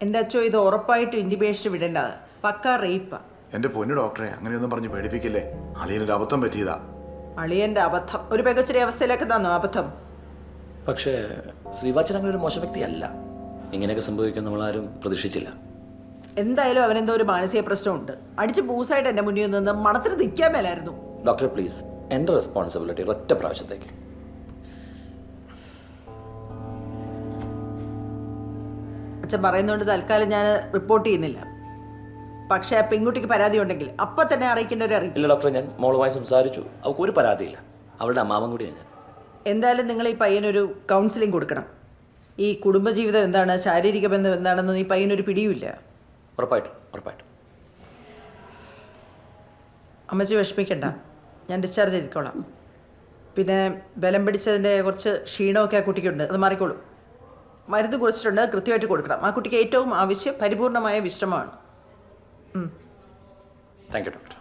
എൻ്റെ അച്ഛോ ഇത് ഉറപ്പായിട്ടും ഇൻറ്റിമേഷൻ വിടേണ്ട പക്ക റേപ്പാ. എന്റെ പൊന്നു ഡോക്ടറെ അങ്ങനെയൊന്നും പറഞ്ഞ് പേടിപ്പിക്കില്ലേ. അളിയനൊരു അബദ്ധം പറ്റിയതാ. അളിയൻ്റെ അബദ്ധം ഒരു മികച്ചൊരു അവസ്ഥയിലേക്ക് തന്നു അബദ്ധം. പക്ഷേ ശ്രീവാച്ചൻ അങ്ങനെ ഒരു മോശം വ്യക്തിയല്ല. ഇങ്ങനെയൊക്കെ സംഭവിക്കാൻ നമ്മളാരും പ്രതീക്ഷിച്ചില്ല. എന്തായാലും അവനെന്തോ ഒരു മാനസിക പ്രശ്നമുണ്ട്. അടിച്ച് ബൂസായിട്ട് എൻ്റെ മുന്നിൽ നിന്ന് മണത്തിന് നിൽക്കാൻ മേലായിരുന്നു. ഡോക്ടർ പ്ലീസ്, എൻ്റെ റെസ്പോൺസിബിലിറ്റി ഒറ്റ പ്രാവശ്യത്തേക്ക്. അച്ഛൻ പറയുന്നതുകൊണ്ട് തൽക്കാലം ഞാൻ റിപ്പോർട്ട് ചെയ്യുന്നില്ല. പക്ഷേ ആ പെൺകുട്ടിക്ക് പരാതി ഉണ്ടെങ്കിൽ അപ്പം തന്നെ അറിയിക്കേണ്ടവരെ അറിയിക്കും. ഇല്ല ഡോക്ടറെ, ഞാൻ മോളുമായി സംസാരിച്ചു. അവൾക്ക് ഒരു പരാതിയില്ല. അവളുടെ അമ്മാവൻ കൂടിയാണ് ഞാൻ. എന്തായാലും നിങ്ങൾ ഈ പയ്യനൊരു കൗൺസിലിംഗ് കൊടുക്കണം. ഈ കുടുംബജീവിതം എന്താണ്, ശാരീരിക ബന്ധം എന്താണെന്നൊന്നും ഈ പയ്യനൊരു പിടിയുമില്ല. ഉറപ്പായിട്ടും ഉറപ്പായിട്ടും. അമ്മച്ചി വിഷമിക്കണ്ട, ഞാൻ ഡിസ്ചാർജ് ചെയ്തിക്കോളാം. പിന്നെ ബലം പിടിച്ചതിൻ്റെ കുറച്ച് ക്ഷീണമൊക്കെ ആ കുട്ടിക്കുണ്ട്, അത് മാറിക്കോളും. മരുന്ന് കുറിച്ചിട്ടുണ്ട്, കൃത്യമായിട്ട് കൊടുക്കണം. ആ കുട്ടിക്ക് ഏറ്റവും ആവശ്യം പരിപൂർണമായ വിശ്രമമാണ്. Thank you doctor.